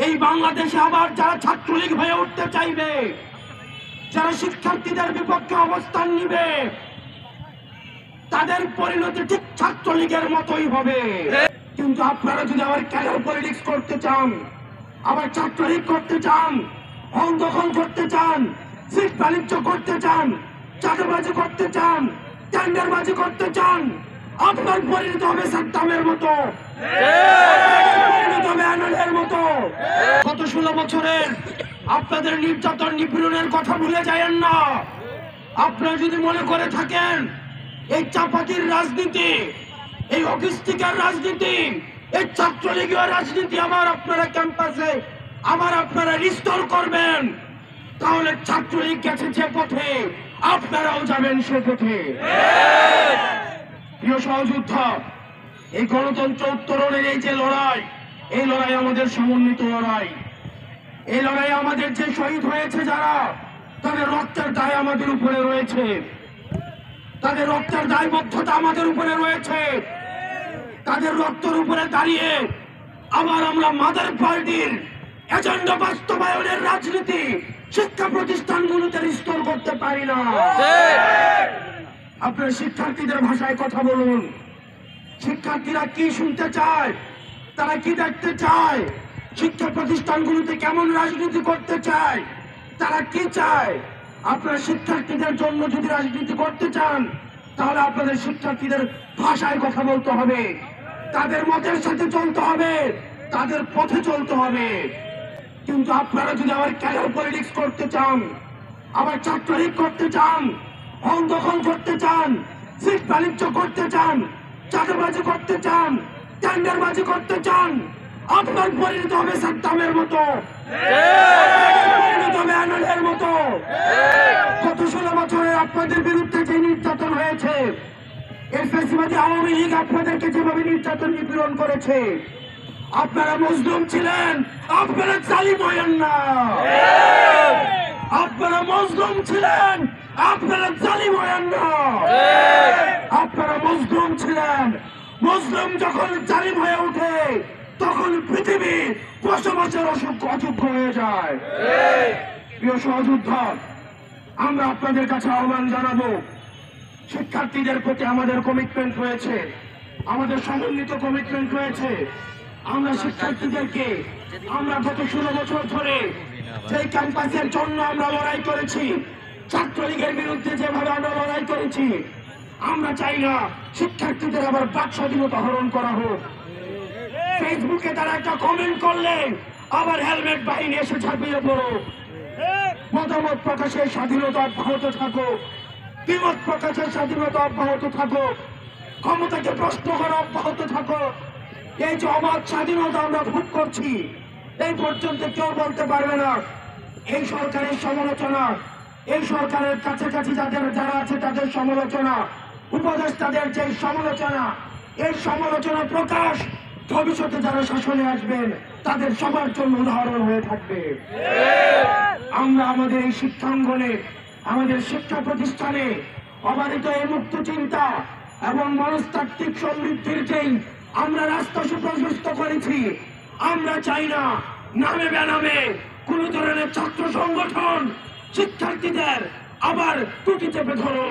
এই বাংলাদেশে আবার যারা ছাত্রলীগ হয়ে উঠতে চাইবে, যারা শিক্ষার্থীদের বিপক্ষে অবস্থান নিবে, তাদের পরিণতি ঠিক ছাত্রলীগের মতোই হবে। কিন্তু আপনারা যদি আবার ক্যাডার পলিটিক্স করতে চান, আবার ছাত্রলীগ করতে চান, হল দখল করতে চান, সিট বাণিজ্য করতে চান, চাঁদাবাজি করতে চান, টেন্ডারবাজি করতে চান, আপনার পরিণত হবে সাদ্দামের মতো, পরিণত হবে আনালের মতো। গত 16 বছরের আপনাদের নির্যাতন নিপীড়নের কথা ভুলে যায়েন না। আপনারা যদি মনে করে থাকেন এই চাপাতির রাজনীতি, এই অকিস্টিকার রাজনীতি, এই ছাত্রলীগীয় রাজনীতি আবার আপনারা ক্যাম্পাসে আবার আপনারা রিস্টোর করবেন, তাহলে ছাত্রলীগ গেছে যে পথে আপনারাও যাবেন সে পথে। প্রিয় সহযোদ্ধা, এই গণতন্ত্র উত্তরণের এই যে লড়াই, এই লড়াই আমাদের সমন্বিত লড়াই। এই লড়াই আমাদের যে শহীদ হয়েছে যারা, তাদের রক্তের দায় আমাদের উপরে রয়েছে, তাদের রক্তের দায়বদ্ধতা আমাদের উপরে রয়েছে। তাদের রক্তের উপরে দাঁড়িয়ে আবার আমরা মাদার পার্টির এজেন্ডা বাস্তবায়নের রাজনীতি শিক্ষা প্রতিষ্ঠানগুলোতে রিস্টোর করতে পারি না। আপনার শিক্ষার্থীদের ভাষায় কথা বলুন। শিক্ষার্থীরা কি শুনতে চায়, তারা কি দেখতে চায়, শিক্ষা প্রতিষ্ঠানগুলোতে কেমন রাজনীতি করতে চায়, তারা কি চায়। আপনার শিক্ষার্থীদের জন্য যদি রাজনীতি করতে চান, তাহলে আপনাদের শিক্ষার্থীদের ভাষায় কথা বলতে হবে, তাদের মতের সাথে চলতে হবে, তাদের পথে চলতে হবে। কিন্তু আপনারা যদি আবার ক্যাডার পলিটিক্স করতে চান, আবার ছাত্রলীগ করতে চান, হল দখল করতে চান, সিট বাণিজ্য করতে চান, চাঁদাবাজি করতে চান, টেন্ডারবাজি করতে চান, আপনার পরিণত হবে সাদ্দামের মতো, পরিণত হবে আনালের মতো। গত 16 বছরে আপনাদের বিরুদ্ধে যে নির্যাতন হয়েছে, এই ফ্যাসিবাদী আওয়ামী লীগ আপনাদেরকে যেভাবে নির্যাতন নিপীড়ন করেছে, আপনারা মজলুম ছিলেন, আপনারা জালিম হয়েন না। আপনারা মজলুম ছিলেন, আপনারা জালিম হয়েন না। আপনারা মজলুম ছিলেন, মজলুম যখন জালিম হয়ে ওঠে তখন পৃথিবী বসবাসের অযোগ্য হয়ে যায়। প্রিয় সহযোদ্ধা, আমরা আপনাদের কাছে আহ্বান জানাবো, শিক্ষার্থীদের প্রতি আমাদের কমিটমেন্ট রয়েছে, আমাদের সমন্বিত কমিটমেন্ট রয়েছে। আমরা শিক্ষার্থীদেরকে, আমরা গত 16 বছর ধরে সেই ক্যাম্পাসের জন্য আমরা লড়াই করেছি, ছাত্রলীগের বিরুদ্ধে যেভাবে আমরা লড়াই করেছি, আমরা চাই না শিক্ষার্থীদের আবার বাক স্বাধীনতা হরণ করা হোক। ফেসবুকে তারা একটা কমেন্ট করলে আবার হেলমেট বাহিনী এসে ঝাঁপিয়ে পড়ো। মতামত প্রকাশের স্বাধীনতা অব্যাহত থাকো, দ্বিমত প্রকাশের স্বাধীনতা অব্যাহত থাকো, ক্ষমতাকে প্রশ্ন করা অব্যাহত থাকো। এই যে অবাধ স্বাধীনতা আমরা ভোগ করছি, এই পর্যন্ত কেউ বলতে পারবে না এই সরকারের সমালোচনা, এই সরকারের কাছাকাছি যারা আছে তাদের সমালোচনা, উপদেষ্টাদের যে সমালোচনা, এই সমালোচনা প্রকাশ ভবিষ্যতে যারা শাসনে আসবেন তাদের সবার জন্য উদাহরণ হয়ে থাকবে। আমরা আমাদের এই শিক্ষাঙ্গনে, আমাদের শিক্ষা প্রতিষ্ঠানে অবাধিত এই মুক্ত চিন্তা এবং মনস্তাত্ত্বিক সমৃদ্ধির যেই আমরা রাস্তা সুপ্রশস্ত করেছি, আমরা চাই না নামে বেনামে কোন ধরনের ছাত্র সংগঠন শিক্ষার্থীদের আবার টুটি চেপে ধরো।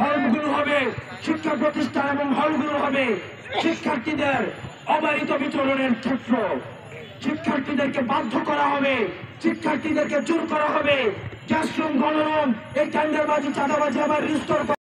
হলগুলো হবে শিক্ষা প্রতিষ্ঠান এবং হলগুলো হবে শিক্ষার্থীদের অবাধিত বিচরণের ক্ষেত্র। শিক্ষার্থীদেরকে বাধ্য করা হবে, শিক্ষার্থীদেরকে জোর করা হবে, ক্লাসরুম গণরুম এই টেন্ডারবাজি চাঁদাবাজি আবার রিস্টোর